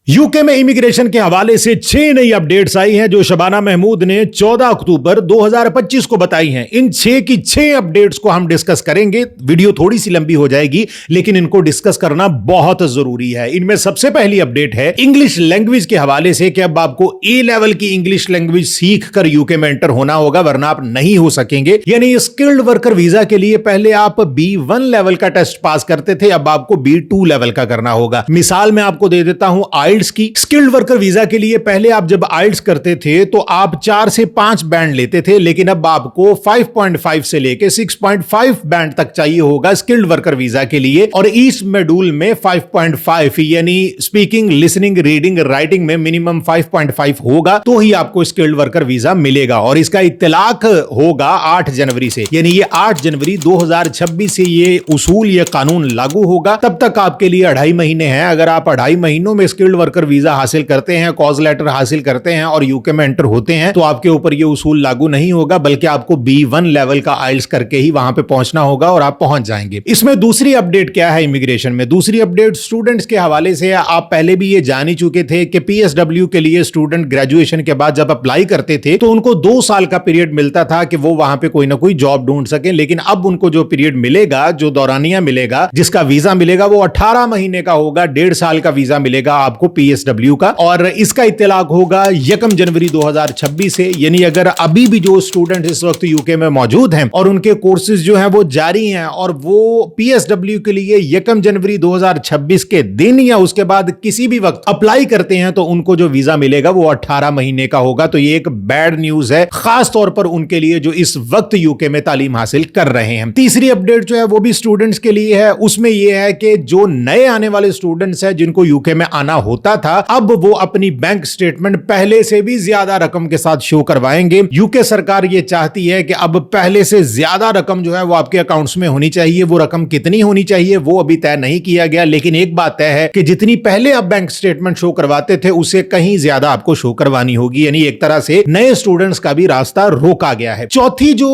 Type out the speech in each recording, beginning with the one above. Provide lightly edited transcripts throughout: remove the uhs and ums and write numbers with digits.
UK में immigration के हवाले से 6 नई अपडेट्स आई हैं जो शबाना महमूद ने 14 अक्टूबर 2025 को बताई हैं। इन 6 की 6 अपडेट्स को हम डिस्कस करेंगे। वीडियो थोड़ी सी लंबी हो जाएगी लेकिन इनको डिस्कस करना बहुत जरूरी है। इनमें सबसे पहली अपडेट है इंग्लिश लैंग्वेज के हवाले से कि अब आपको ए लेवल की इंग्लिश लैंग्वेज सीख कर यूके में एंटर होना होगा, वरना आप नहीं हो सकेंगे। यानी स्किल्ड वर्कर वीजा के लिए पहले आप B1 लेवल का टेस्ट पास करते थे, अब आपको B2 लेवल का करना होगा। मिसाल मैं आपको दे देता हूं आइल्स की। स्किल्ड वर्कर वीजा के लिए पहले आप जब आइल्स करते थे तो आप 4 से 5 बैंड लेते थे, लेकिन अब आपको 5.5 से लेके 6.5 बैंड तक चाहिए होगा स्किल्ड वर्कर वीजा के लिए। और इस मॉड्यूल में 5.5 यानी स्पीकिंग, लिसनिंग, रीडिंग, राइटिंग में मिनिमम 5.5 होगा तो ही आपको स्किल्ड वर्कर वीजा मिलेगा। और इसका इत्तलाक होगा 8 जनवरी से, यानी ये 8 जनवरी 2026 से ये उसूल, ये कानून लागू होगा। तब तक आपके लिए 2.5 महीने हैं। अगर आप 2.5 महीनों में स्किल्ड वर्कर वीजा हासिल करते हैं, कॉज लेटर हासिल करते हैं और यूके में एंटर होते हैं तो आपके ऊपर यह उसूल लागू नहीं होगा, बल्कि आपको B1 लेवल का आइल्स करके ही वहां पे पहुंचना होगा और आप पहुंच जाएंगे। इसमें दूसरी अपडेट क्या है इमिग्रेशन में? दूसरी अपडेट स्टूडेंट्स के हवाले से। आप पहले भी ये जान ही चुके थे कि PSW के लिए स्टूडेंट ग्रेजुएशन के बाद जब अप्लाई करते थे तो उनको 2 साल का पीरियड मिलता था कि वो वहां पे कोई ना कोई जॉब ढूंढ सके। लेकिन अब उनको जो पीरियड मिलेगा, जो दौरानिया मिलेगा, जिसका वीजा मिलेगा, वो 18 महीने का होगा। 1.5 साल का वीजा मिलेगा आपको PSW का, और इसका इत्तलाक होगा 1 जनवरी 2026 से। यानी अगर अभी भी जो स्टूडेंट इस वक्त यूके में मौजूद हैं और उनके कोर्सेज जो हैं वो जारी हैं और वो PSW के लिए 1 जनवरी 2026 के दिन या उसके बाद किसी भी वक्त अप्लाई करते हैं तो उनको जो वीजा मिलेगा वो 18 महीने का होगा। तो ये एक बैड न्यूज है, खास तौर पर उनके लिए जो इस वक्त यूके में तालीम हासिल कर रहे हैं। तीसरी अपडेट जो है वो भी स्टूडेंट्स के लिए है। उसमें यह है कि जो नए आने वाले स्टूडेंट्स हैं जिनको यूके में आना होता था, अब वो अपनी बैंक स्टेटमेंट पहले से भी ज्यादा रकम के साथ शो करवाएंगे। यूके सरकार ये चाहती है कि अब पहले से ज्यादा रकम जो है वो आपके अकाउंट्स में होनी चाहिए। वो रकम कितनी होनी चाहिए वो अभी तय नहीं किया गया, लेकिन एक बात तय है कि जितनी पहले आप बैंक स्टेटमेंट शो करवाते थे उससे कहीं ज्यादा आपको शो करवानी होगी। यानी एक तरह से नए स्टूडेंट्स का भी रास्ता रोका गया है। चौथी जो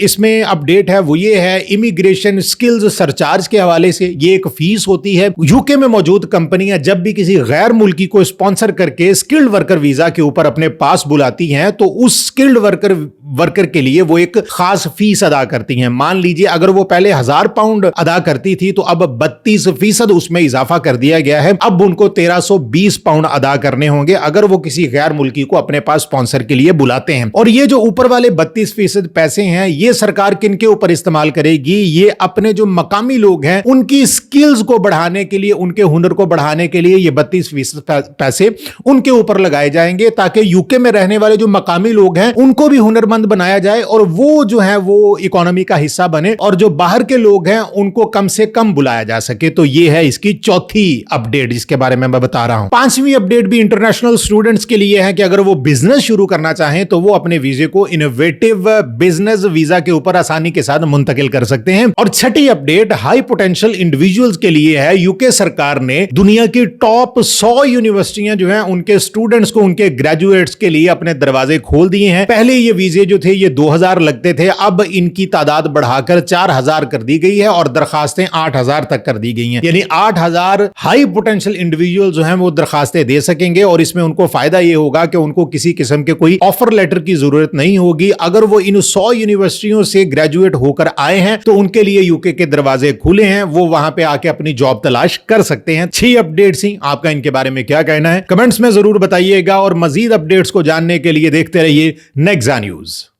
इसमें अपडेट है वो ये है इमिग्रेशन स्किल्स सरचार्ज के हवाले से। ये एक फीस होती है। यूके में मौजूद कंपनियां जब भी किसी गैर मुल्की को स्पॉन्सर करके स्किल्ड वर्कर वीजा के ऊपर अपने पास बुलाती हैं तो उस स्किल्ड वर्कर के लिए वो एक खास फीस अदा करती हैं। मान लीजिए अगर वो पहले 1000 पाउंड अदा करती थी तो अब 32% उसमें इजाफा कर दिया गया है। अब उनको 1320 पाउंड अदा करने होंगे अगर वो किसी गैर मुल्की को अपने पास स्पॉन्सर के लिए बुलाते हैं। और ये जो ऊपर वाले 32% पैसे हैं ये सरकार किनके ऊपर इस्तेमाल करेगी? ये अपने जो मकामी लोग हैं उनकी स्किल्स को बढ़ाने के लिए, उनके हुनर को बढ़ाने के लिए ये 32% पैसे उनके ऊपर लगाए जाएंगे ताकि यूके में रहने वाले जो मकामी लोग हैं उनको भी हुनरमंद बनाया जाए और वो जो है वो इकोनॉमी का हिस्सा बने और जो बाहर के लोग हैं उनको कम से कम बुलाया जा सके। तो ये है इसकी चौथी अपडेट जिसके बारे में मैं बता रहा हूं। 5वीं अपडेट भी इंटरनेशनल स्टूडेंट्स के लिए है कि अगर वो बिजनेस शुरू करना चाहें तो वो अपने वीजे को इनोवेटिव बिजनेस वीजा के ऊपर आसानी के साथ मुंतकिल कर सकते हैं। और छठी अपडेट हाई पोटेंशियल इंडिविजुअल्स के लिए है। यूके सरकार ने दुनिया की टॉप 100 यूनिवर्सिटियां जो हैं उनके स्टूडेंट्स को, उनके ग्रेजुएट्स के लिए अपने दरवाजे खोल दिए हैं। पहले ये वीजे जो थे ये 2000 लगते थे, अब इनकी तादाद बढ़ाकर 4000 कर दी गई है और दरखास्तें 8000 तक कर दी गई हैं। यानी 8000 हाई पोटेंशियल इंडिविजुअल जो हैं वो दरखास्तें दे सकेंगे और इसमें उनको फायदा ये होगा कि उनको किसी किस्म के कोई ऑफर लेटर की जरूरत नहीं होगी। अगर वो इन 100 यूनिवर्सिटियों से ग्रेजुएट होकर आए हैं तो उनके लिए यूके के दरवाजे खुले हैं, वो वहां पे आके अपनी जॉब तलाश कर सकते हैं। 6 अपडेट्स ही, आपका इनके बारे में क्या कहना है कमेंट्स में जरूर बताइएगा और मजीद अपडेट्स को जानने के लिए देखते रहिए नेक्जा न्यूज।